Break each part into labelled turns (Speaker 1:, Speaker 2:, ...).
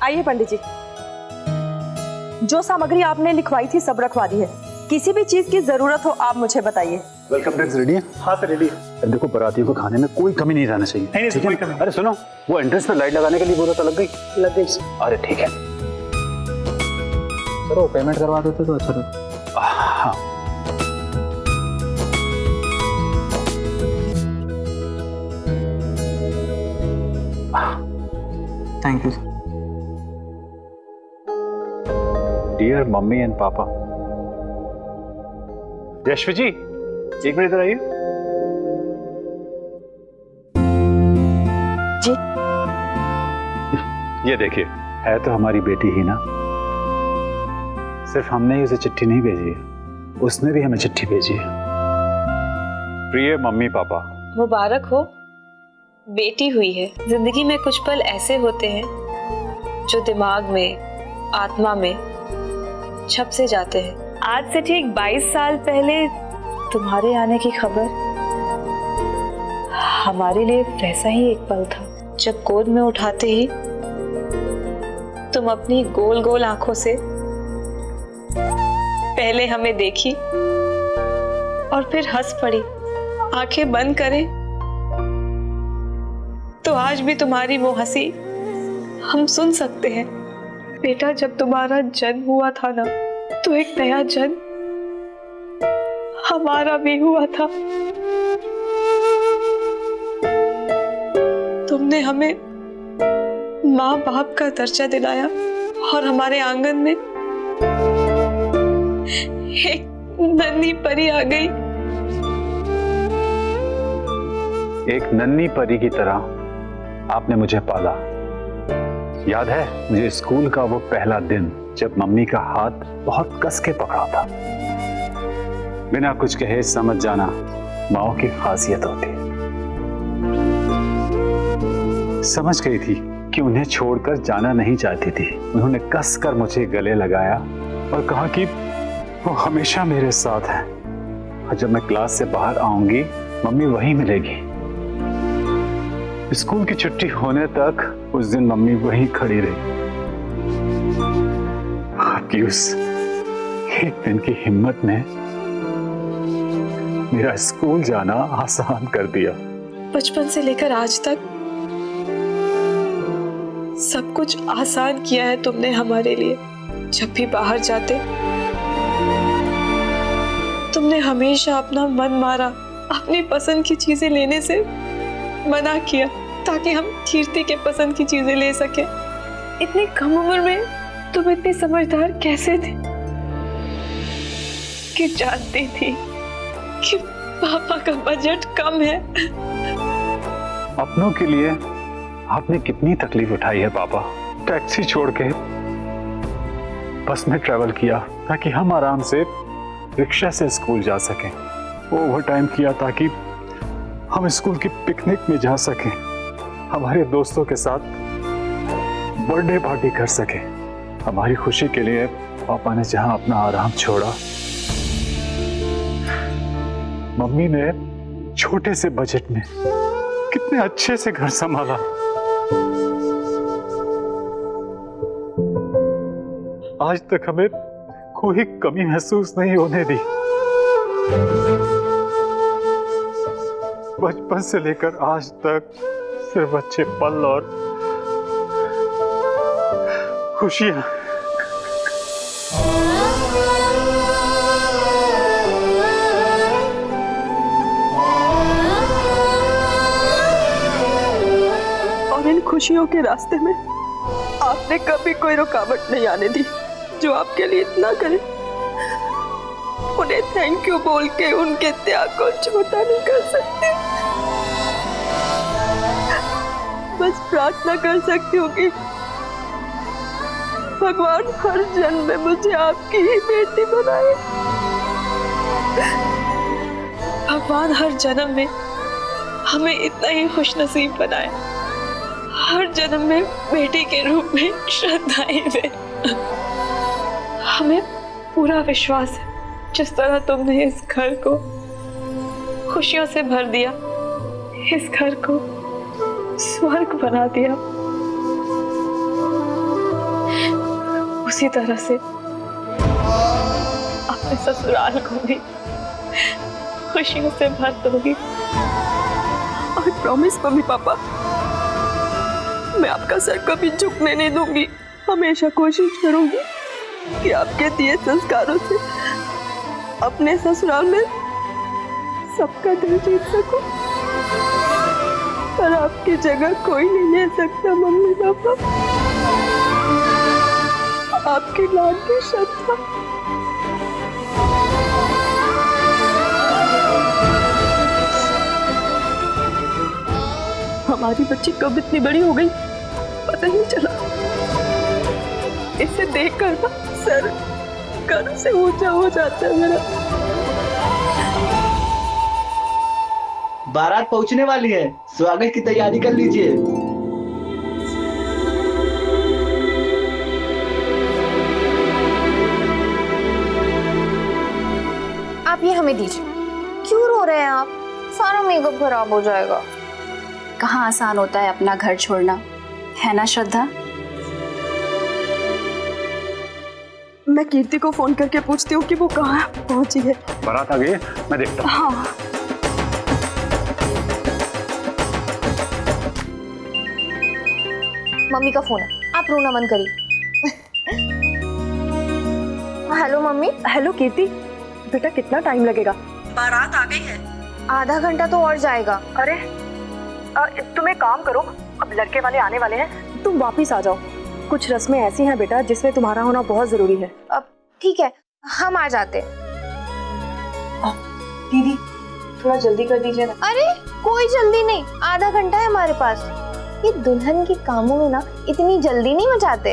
Speaker 1: आइए पंडित जी, जो सामग्री आपने लिखवाई थी सब रखवा दी है। किसी भी चीज की जरूरत हो आप मुझे बताइए।
Speaker 2: वेलकम ड्रिंक्स रेडी है?
Speaker 3: हाँ सर रेडी है।
Speaker 2: देखो बरातियों को खाने में कोई कमी नहीं रहना चाहिए।
Speaker 3: नहीं,
Speaker 2: ठीक है?
Speaker 3: कोई कमी नहीं।
Speaker 2: अरे सुनो, वो एंट्रेंस पे लाइट लगाने के लिए बोला था, लग गई?
Speaker 3: लग गई।
Speaker 2: अरे ठीक है।
Speaker 3: सर वो पेमेंट करवा देते तो अच्छा था।
Speaker 2: हाँ
Speaker 3: thank you.
Speaker 2: Dear mummy and papa. Yashvi जी, एक मिनट इधर आइए।
Speaker 1: जी।
Speaker 2: ये देखिए, है तो हमारी बेटी ही ना। सिर्फ हमने ही उसे चिट्ठी नहीं भेजी है, उसने भी हमें चिट्ठी भेजी है। प्रिय मम्मी पापा,
Speaker 4: मुबारक हो, बेटी हुई है। जिंदगी में कुछ पल ऐसे होते हैं जो दिमाग में, आत्मा में छप से जाते हैं। आज से ठीक 22 साल पहले तुम्हारे आने की खबर हमारे लिए वैसा ही एक पल था, जब गोद में उठाते ही तुम अपनी गोल गोल आंखों से पहले हमें देखी और फिर हंस पड़ी। आंखें बंद करें तो आज भी तुम्हारी वो हंसी हम सुन सकते हैं। बेटा, जब तुम्हारा जन्म हुआ था ना, तो एक नया जन्म हमारा भी हुआ था। तुमने हमें माँ बाप का दर्जा दिलाया और हमारे आंगन में एक नन्ही परी आ गई।
Speaker 2: एक नन्ही परी की तरह आपने मुझे पाला। याद है मुझे स्कूल का वो पहला दिन, जब मम्मी का हाथ बहुत कस के पकड़ा था। बिना कुछ कहे समझ जाना माओ की खासियत होती है। समझ गई थी कि उन्हें छोड़कर जाना नहीं चाहती थी। उन्होंने कस कर मुझे गले लगाया और कहा कि वो हमेशा मेरे साथ है, और जब मैं क्लास से बाहर आऊंगी मम्मी वहीं मिलेगी। स्कूल की छुट्टी होने तक उस दिन मम्मी वहीं खड़ी रही। आपकी उस एक दिन की हिम्मत ने मेरा स्कूल जाना आसान कर दिया।
Speaker 4: बचपन से लेकर आज तक सब कुछ आसान किया है तुमने हमारे लिए। जब भी बाहर जाते तुमने हमेशा अपना मन मारा, अपनी पसंद की चीजें लेने से मना किया ताकि हम कीर्ति के पसंद की चीजें ले सके। इतनी कम उम्र में तुम इतनी समझदार कैसे थे कि जानती थी कि पापा का बजट कम है।
Speaker 2: अपनों के लिए आपने कितनी तकलीफ उठाई है पापा। टैक्सी छोड़ के बस में ट्रैवल किया ताकि हम आराम से रिक्शा से स्कूल जा सकें। ओवर टाइम किया ताकि हम स्कूल की पिकनिक में जा सकें, हमारे दोस्तों के साथ बर्थडे पार्टी कर सकें। हमारी खुशी के लिए पापा ने जहां अपना आराम छोड़ा, मम्मी ने छोटे से बजट में कितने अच्छे से घर संभाला। आज तक हमें कोई कमी महसूस नहीं होने दी। बचपन से लेकर आज तक सिर्फ अच्छे पल और खुशियां।
Speaker 1: और इन खुशियों के रास्ते में आपने कभी कोई रुकावट नहीं आने दी। जो आपके लिए इतना करे, उन्हें थैंक यू बोल के उनके त्याग को छोटा नहीं कर सकते। बस प्रार्थना कर सकती हूँ कि भगवान हर जन्म में मुझे आपकी ही बेटी बनाए।
Speaker 4: भगवान हर जन्म में हमें इतना ही खुशनसीब बनाए, हर जन्म में बेटी के रूप में श्रद्धाएं दे। हमें पूरा विश्वास है जिस तरह तुमने इस घर को खुशियों से भर दिया, इस घर को स्वर्ग बना दिया, उसी तरह से अपने ससुराल को भी खुशियों से भर दोगी।
Speaker 1: आई प्रॉमिस मम्मी पापा, मैं आपका सर कभी झुकने नहीं दूंगी। हमेशा कोशिश करूंगी कि आपके दिए संस्कारों से अपने ससुराल में सबका दिल जीत सकूं। पर आपकी जगह कोई नहीं ले सकता मम्मी पापा। आपकी लाडली श्रद्धा। हमारी बच्ची कब इतनी बड़ी हो गई पता नहीं चला। इसे देखकर ना सर गर्व से ऊंचा हो जाता है मेरा।
Speaker 5: बारात पहुंचने वाली है, स्वागत की तैयारी कर लीजिए।
Speaker 6: आप ये हमें दीजिए। क्यों रो रहे हैं आप? सारा मेकअप खराब हो जाएगा।
Speaker 7: कहाँ आसान होता है अपना घर छोड़ना, है ना श्रद्धा?
Speaker 1: मैं कीर्ति को फोन करके पूछती हूँ कि वो कहाँ पहुंची है।
Speaker 2: बारात आ गई है, मैं देखता हूँ।
Speaker 1: हाँ।
Speaker 6: मम्मी का फोन है, आप रोना बंद करिए। Hello mummy.
Speaker 1: हेलो कीर्ति, बेटा कितना टाइम लगेगा? बारात आ गई है।
Speaker 6: आधा घंटा तो और जाएगा।
Speaker 1: अरे तुम एक काम करो, अब लड़के वाले आने वाले हैं, तुम वापिस आ जाओ। कुछ रस्में ऐसी हैं बेटा जिसमें तुम्हारा होना बहुत जरूरी है।
Speaker 6: अब ठीक है, हम आ जाते हैं।
Speaker 4: दीदी थोड़ा जल्दी कर दीजिए ना।
Speaker 6: अरे कोई जल्दी नहीं, आधा घंटा है हमारे पास। ये दुल्हन के कामों में ना इतनी जल्दी नहीं मचाते।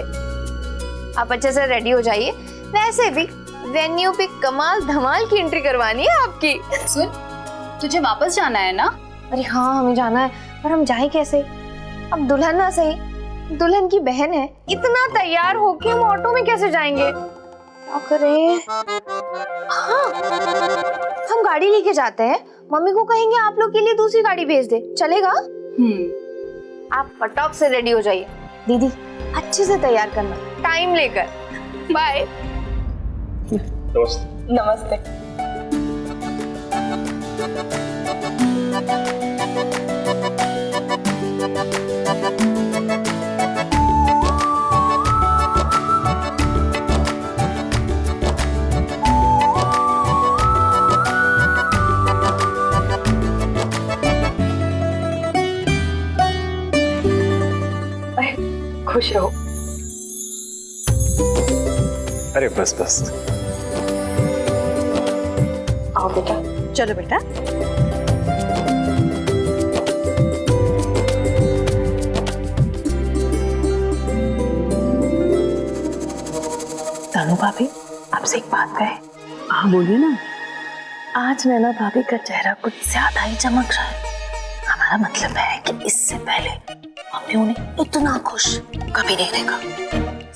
Speaker 6: आप अच्छे से रेडी हो जाइए। वैसे भी वेन्यू पे कमाल धमाल की एंट्री करवानी है आपकी।
Speaker 7: सुन, तुझे वापस जाना है ना?
Speaker 6: अरे हाँ हमें जाना है, पर हम जाए कैसे? अब दुल्हन ना सही, दुल्हन की बहन है, इतना तैयार होके हम ऑटो में कैसे जाएंगे? क्या करें? हाँ, हम गाड़ी लेके जाते हैं। मम्मी को कहेंगे आप लोग के लिए दूसरी गाड़ी भेज दे, चलेगा? आप फटाक से रेडी हो जाइए। दीदी अच्छे से तैयार करना, टाइम लेकर। बाय।
Speaker 4: नमस्ते।
Speaker 1: खुश रहो।
Speaker 2: अरे बस बस,
Speaker 1: आओ बेटा। चलो बेटा।
Speaker 8: तानू भाभी, आपसे एक बात कहे। हाँ बोलिए ना। आज नैना भाभी का चेहरा कुछ ज्यादा ही चमक रहा है। हमारा मतलब है कि इससे पहले हमने उन्हें इतना खुश कभी नहीं देखा।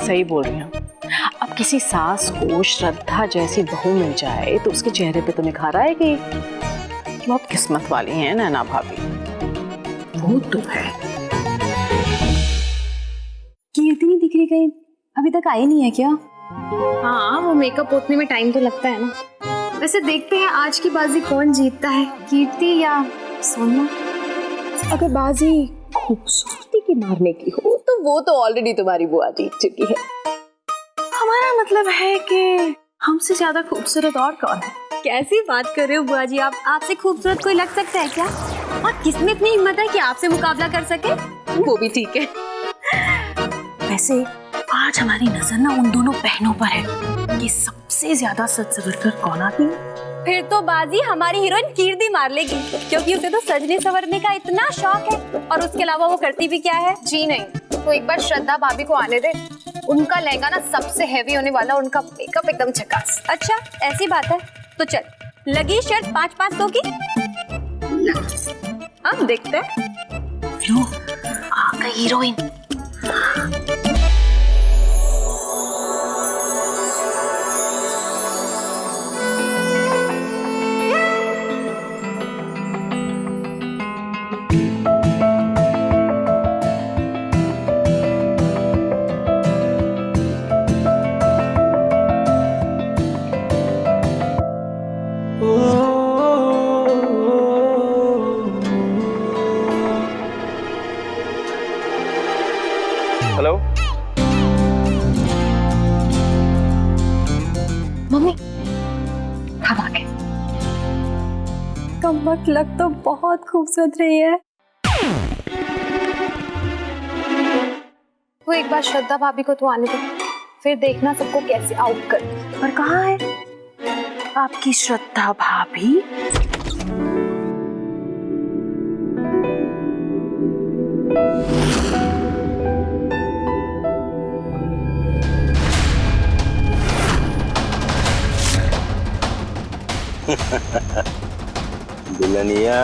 Speaker 9: सही बोल रही हूँ। अब किसी सास को श्रद्धा जैसी बहू मिल जाए तो उसके चेहरे पे तो निखार आएगी। बहुत किस्मत वाली हैं नैना भाभी।
Speaker 8: वो तो है। कीर्ति नहीं दिख रही कहीं, अभी तक आई नहीं है क्या?
Speaker 6: हाँ वो मेकअप पोतने में टाइम तो लगता है ना। वैसे देखते हैं आज की बाजी कौन जीतता है, कीर्ति या सोनिया।
Speaker 8: अगर बाजी खूबसूरती की मारने की हो तो वो तो ऑलरेडी तुम्हारी बुआ जीत चुकी है।
Speaker 9: हमारा मतलब है कि हमसे ज्यादा खूबसूरत और कौन है?
Speaker 8: कैसी बात कर रहे हो बुआ जी आप? आपसे खूबसूरत कोई लग सकता है क्या? और किसमें इतनी हिम्मत है कि आपसे मुकाबला कर सके? वो भी ठीक है। वैसे आज हमारी नजर ना उन दोनों बहनों पर है कि सबसे ज्यादा सज सवर कर कौन आती है। फिर तो बाजी हमारी हीरोइन कीर्ति मार लेगी, क्योंकि उसे तो सजने संवरने का इतना शौक है। और उसके अलावा वो करती भी क्या है?
Speaker 6: जी नहीं, तो एक बार श्रद्धा भाभी को आने दे। उनका लहंगा ना सबसे हैवी होने वाला, उनका मेकअप एकदम झकास।
Speaker 8: अच्छा ऐसी बात है तो चल, लगी शर्त 5-5 की। हम देखते हैं।
Speaker 9: लो, आ गई हीरोइन।
Speaker 10: हेलो
Speaker 6: मम्मी हम आ गए।
Speaker 8: कमबख्त लग तो बहुत खूबसूरत रही है।
Speaker 6: वो एक बार श्रद्धा भाभी को तो आने दो, फिर देखना सबको कैसे आउट कर।
Speaker 9: पर कहाँ है आपकी श्रद्धा भाभी?
Speaker 11: दुल्हनिया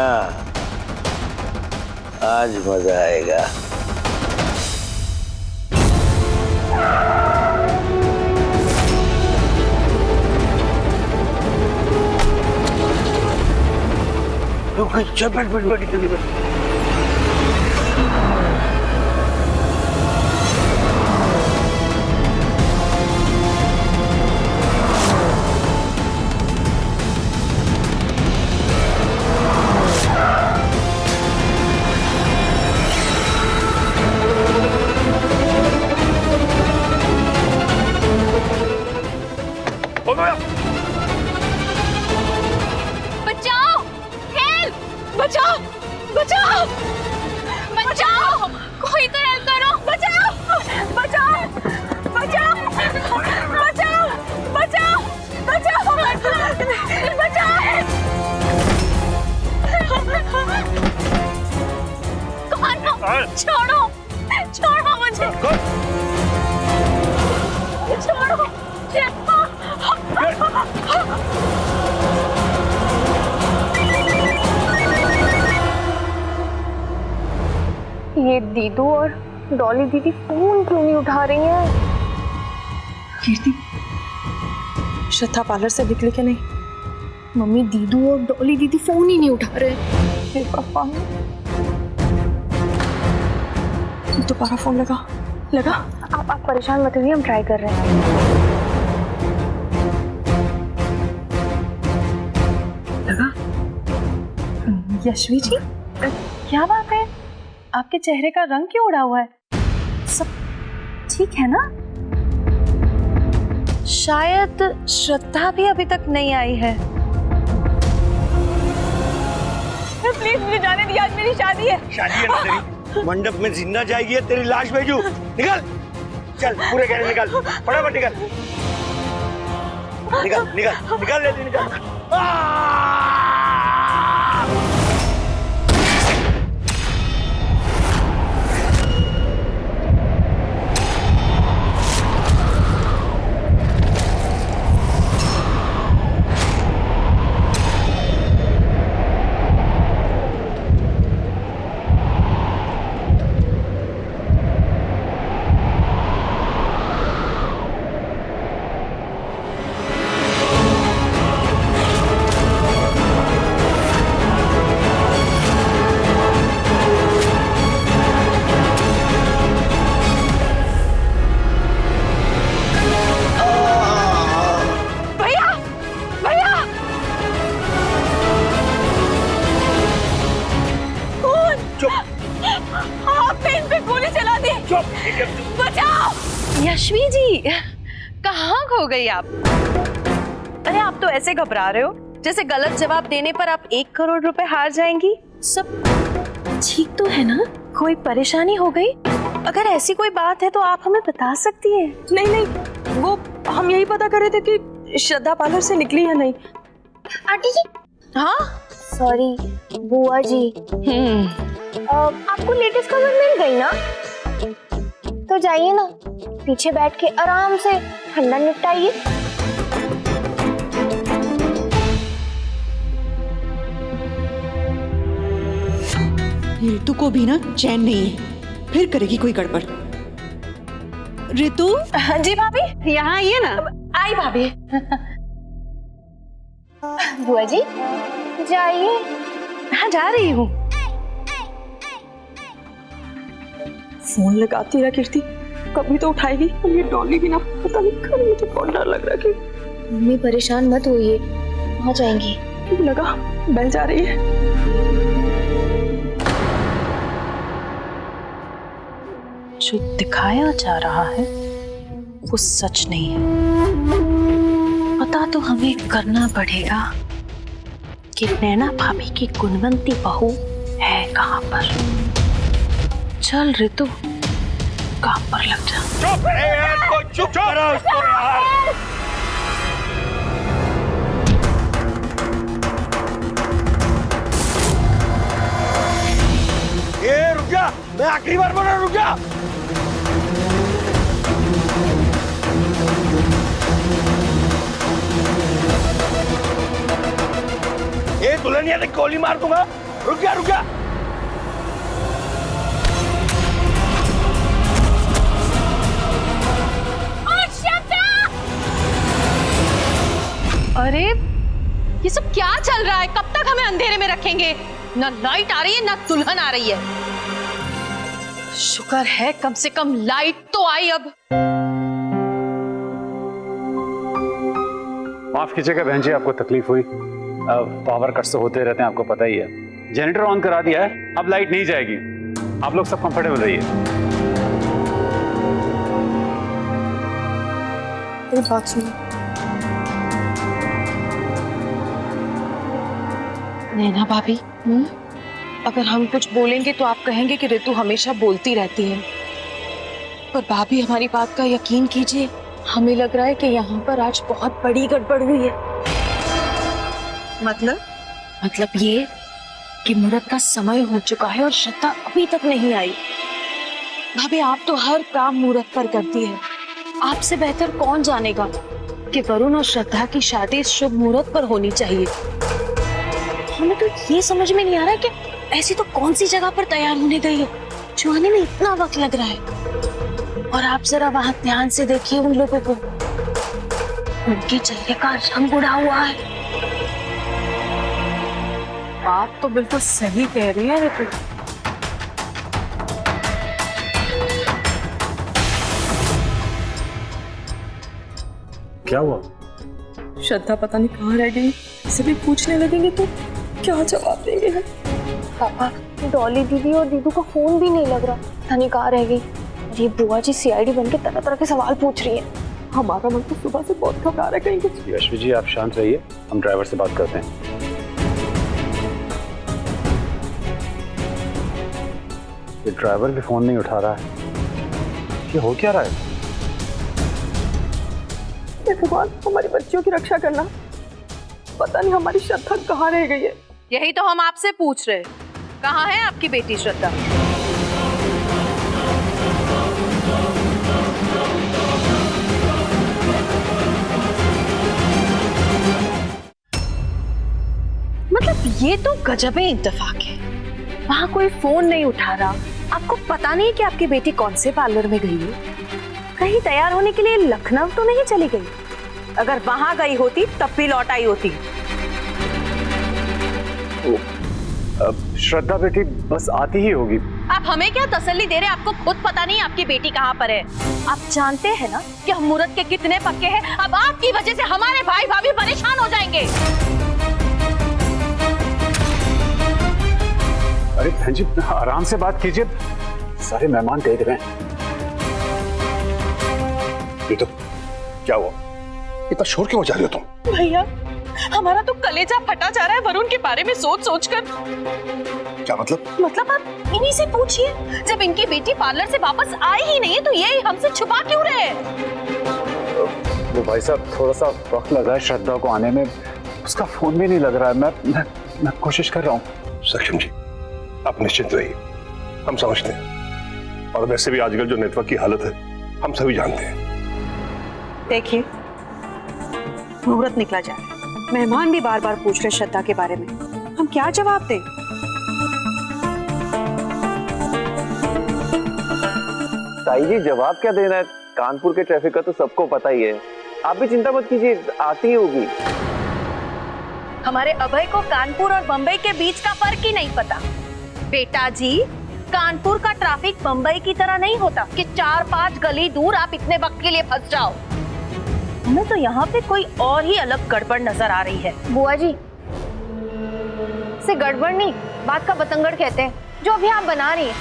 Speaker 11: आज मजा आएगा। चल बैठ जल्दी बैठ।
Speaker 8: बचाओ! हेल्प! बचाओ! बचाओ! बचाओ! कोई तो हेल्प करो! बचाओ! बचाओ! बचाओ! बचाओ! बचाओ! बचाओ! बचाओ! कौन हो? छोड़ो! छोड़ो मुझे! छोड़ो!
Speaker 6: ये दीदू और डॉली दीदी फोन क्यों नहीं उठा रही हैं?
Speaker 1: कीर्ति, श्रद्धा पार्लर से निकली क्या नहीं?
Speaker 6: मम्मी दीदू और डॉली दीदी फोन ही नहीं उठा रहे।
Speaker 1: हे भगवान, दोबारा फोन लगा।
Speaker 6: आप परेशान मत होइए, हम ट्राई कर रहे हैं।
Speaker 9: यशवी जी, क्या बात है? आपके चेहरे का रंग क्यों उड़ा हुआ है? सब ठीक है ना? शायद श्रद्धा भी अभी तक नहीं आई है।
Speaker 1: प्लीज मुझे जाने दिया, आज मेरी शादी है।
Speaker 11: शादी है ना तेरी? मंडप में जिंदा जाएगी या तेरी लाश भेजू? निकल, चल पूरे कहने निकल, फटाफट निकल, निकल लेती निकल।
Speaker 9: यशवी जी, कहाँ खो गई आप? अरे आप तो ऐसे घबरा रहे हो जैसे गलत जवाब देने पर आप 1 करोड़ रुपए हार जाएंगी। सब ठीक तो है ना? कोई परेशानी हो गई? अगर ऐसी कोई बात है तो आप हमें बता सकती हैं।
Speaker 1: नहीं, वो हम यही पता कर रहे थे कि श्रद्धा पार्लर से निकली या नहीं।
Speaker 6: आंटी जी।
Speaker 9: हाँ,
Speaker 6: सॉरी बुआ जी। आपको लेटेस्ट खबर मिल गई ना? तो जाइए ना, पीछे बैठ के आराम से ठंडा निपटाइए।
Speaker 12: ऋतु को भी ना चैन नहीं है, फिर करेगी कोई गड़बड़। ऋतु।
Speaker 9: जी भाभी, यहाँ आइए ना। आई भाभी।
Speaker 6: बुआ जी जाइए।
Speaker 9: हाँ जा रही हूँ।
Speaker 1: फोन लगाती रहा कीर्ति, कभी तो उठाएगी। और ये डॉली भी ना, पता नहीं कभी मुझे बहुत डर लग रहा है कि।
Speaker 6: मम्मी परेशान मत होइए, वहाँ जाएंगी।
Speaker 1: लगा बेल जा रही है।
Speaker 9: जो दिखाया जा रहा है वो सच नहीं है। पता तो हमें करना पड़ेगा कि नैना भाभी की गुणवंती बहू है कहाँ पर। चल ऋतु, काम पर लग जा।
Speaker 11: चुप यार, को चुप करो उसको यार। ये रुक जा, मैं आखिरी बार बोल रहा हूं, रुक जा। ये दुल्हनिया ने गोली मार दूंगा, रुक जा रुक जा।
Speaker 9: अरे ये सब क्या चल रहा है? कब तक हमें अंधेरे में रखेंगे? ना लाइट आ रही है ना दुल्हन आ रही है। शुक्र है कम से कम लाइट तो आई। अब
Speaker 2: माफ कीजिएगा बहन जी, आपको तकलीफ हुई। पावर कट्स तो होते रहते हैं, आपको पता ही है। जनरेटर ऑन करा दिया है, अब लाइट नहीं जाएगी। आप लोग सब कंफर्टेबल रहिए।
Speaker 6: मेरी बात सुनो।
Speaker 9: नैना भाभी, अगर हम कुछ बोलेंगे तो आप कहेंगे कि ऋतु हमेशा बोलती रहती है। पर भाभी हमारी बात का यकीन कीजिए, हमें लग रहा है कि यहाँ पर आज बहुत बड़ी गड़बड़ हुई है। मतलब ये कि मुहूर्त का समय हो चुका है और श्रद्धा अभी तक नहीं आई। भाभी आप तो हर काम मुहूर्त पर करती है, आपसे बेहतर कौन जानेगा कि वरुण और श्रद्धा की शादी इस शुभ मुहूर्त पर होनी चाहिए। हमें तो ये समझ में नहीं आ रहा है कि ऐसी तो कौन सी जगह पर तैयार होने गई है जो आने में इतना वक्त लग रहा है। और आप जरा वहां ध्यान से देखिए उन लोगों को, उनके चेहरे का रंग उड़ा हुआ है। आप तो बिल्कुल सही कह रही है ऋतु।
Speaker 2: क्या हुआ?
Speaker 1: श्रद्धा पता नहीं कहाँ रह गई। सभी पूछने लगेंगे तो क्या जवाब देंगे हम?
Speaker 6: पापा, डॉली दीदी और दीदू का फोन भी नहीं लग रहा। पता नहीं कहाँ रह गई। ये बुआ जी सीआईडी बन के तरह तरह के सवाल पूछ रही है।
Speaker 1: हमारा मन तो सुबह से बहुत घबरा रहा है कहीं कुछ।
Speaker 2: यशवी जी आप शांत रहिए, हम ड्राइवर से बात करते हैं। ये ड्राइवर भी फोन नहीं उठा रहा है, ये हो क्या रहा है?
Speaker 1: भगवान, हमारी बच्चियों की रक्षा करना। पता नहीं हमारी श्रद्धा कहाँ रह गई है।
Speaker 9: यही तो हम आपसे पूछ रहे, कहाँ है आपकी बेटी श्रद्धा? मतलब ये तो गजबे इत्तेफाक है, वहां कोई फोन नहीं उठा रहा। आपको पता नहीं कि आपकी बेटी कौन से पार्लर में गई है? कहीं तैयार होने के लिए लखनऊ तो नहीं चली गई? अगर वहां गई होती तब भी लौट आई होती।
Speaker 2: श्रद्धा बेटी बस आती ही होगी।
Speaker 9: आप हमें क्या तसल्ली दे रहे हैं? आपको खुद पता नहीं आपकी बेटी कहाँ पर है। आप जानते हैं ना कि हम मुहूर्त के कितने पक्के हैं। अब आपकी वजह से हमारे भाई भाभी परेशान हो जाएंगे।
Speaker 2: अरे बहन जी आराम से बात कीजिए, सारे मेहमान देख रहे हैं।
Speaker 11: ये तो क्या हुआ? इतना शोर क्यों मचा रही हो तुम?
Speaker 9: भैया हमारा तो कलेजा फटा जा रहा है वरुण के बारे में सोच सोच कर।
Speaker 11: क्या मतलब?
Speaker 9: मतलब आप इन्हीं से पूछिए, जब इनकी बेटी पार्लर से वापस आई ही नहीं है तो ये हमसे छुपा क्यों रहे हैं?
Speaker 2: वो भाई साहब थोड़ा सा वक्त लगा है श्रद्धा को आने में, उसका फोन भी नहीं लग रहा है। मैं कोशिश कर रहा हूँ।
Speaker 11: सक्षम जी आप निश्चिंत रहिए, हम समझते हैं। और वैसे भी आजकल जो नेटवर्क की हालत है हम सभी जानते हैं।
Speaker 8: देखिए मुहूर्त निकला जा रहा है, मेहमान भी बार बार पूछ रहे श्रद्धा के बारे में, हम क्या जवाब दें?
Speaker 3: ताई जी जवाब क्या देना है? कानपुर के ट्रैफिक का तो सबको पता ही है। आप भी चिंता मत कीजिए, आती ही होगी।
Speaker 9: हमारे अभय को कानपुर और बंबई के बीच का फर्क ही नहीं पता। बेटा जी कानपुर का ट्रैफिक बंबई की तरह नहीं होता कि 4-5 गली दूर आप इतने वक्त के लिए फंस जाओ। हमें तो यहाँ पे कोई और ही अलग गड़बड़ नजर आ रही है।
Speaker 6: बुआ जी से गड़बड़ नहीं, बात का बतंगड़ कहते हैं जो अभी आप बना रही हैं।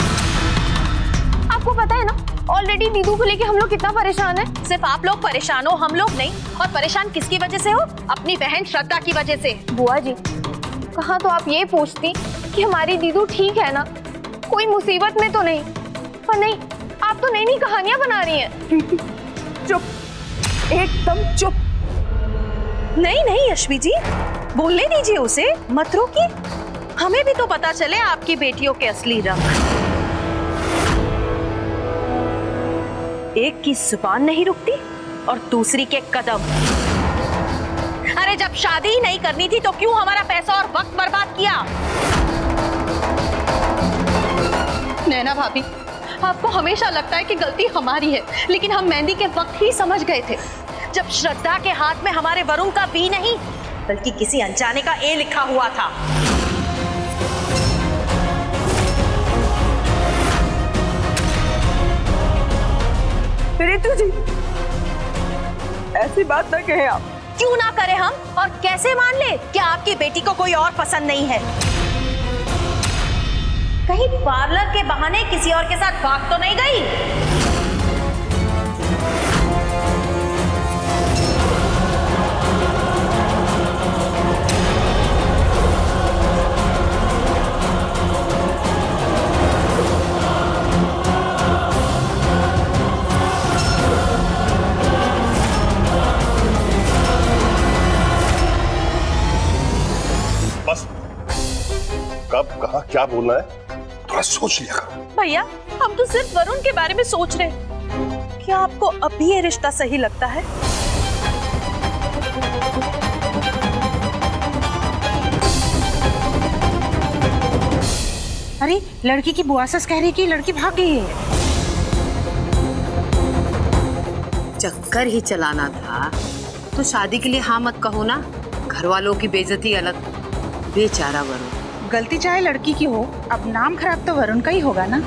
Speaker 6: आपको पता है ना ऑलरेडी दीदू को लेके हम लोग कितना परेशान है।
Speaker 9: सिर्फ आप लोग परेशान हो, हम लोग नहीं। और परेशान किसकी वजह से हो? अपनी बहन श्रद्धा की वजह से।
Speaker 6: बुआ जी, कहाँ तो आप ये पूछती कि हमारी दीदू ठीक है ना, कोई मुसीबत में तो नहीं। पर नहीं, आप तो नई नई कहानियां बना रही हैं।
Speaker 1: चुप, एकदम चुप।
Speaker 9: नहीं नहीं अश्वी जी, बोलने दीजिए उसे, मत रोकिए। हमें भी तो पता चले आपकी बेटियों के असली रंग। एक की जुबान नहीं रुकती और दूसरी के कदम। अरे जब शादी ही नहीं करनी थी तो क्यों हमारा पैसा और वक्त बर्बाद किया? नैना भाभी, आपको हमेशा लगता है कि गलती हमारी है, लेकिन हम मेहंदी के वक्त ही समझ गए थे, जब श्रद्धा के हाथ में हमारे वरुण का बी नहीं बल्कि किसी अनजाने का ए लिखा हुआ था।
Speaker 1: रितु जी, ऐसी बात ना कहें आप।
Speaker 9: क्यों ना करें हम, और कैसे मान ले कि आपकी बेटी को कोई और पसंद नहीं है? कहीं पार्लर के बहाने किसी और के साथ भाग तो नहीं गई?
Speaker 11: बस, कब कहाँ क्या बोलना है थोड़ा सोच लिया करो।
Speaker 9: भैया, हम तो सिर्फ वरुण के बारे में सोच रहे हैं। क्या आपको अभी ये रिश्ता सही लगता है?
Speaker 10: अरे लड़की की बुआ सस कह रही कि लड़की भाग गई है।
Speaker 13: चक्कर ही चलाना था तो शादी के लिए हाँ मत कहो ना, घर वालों की बेइज्जती अलग। बेचारा वरुण।
Speaker 10: गलती चाहे लड़की की हो, अब नाम खराब तो वरुण का ही होगा ना।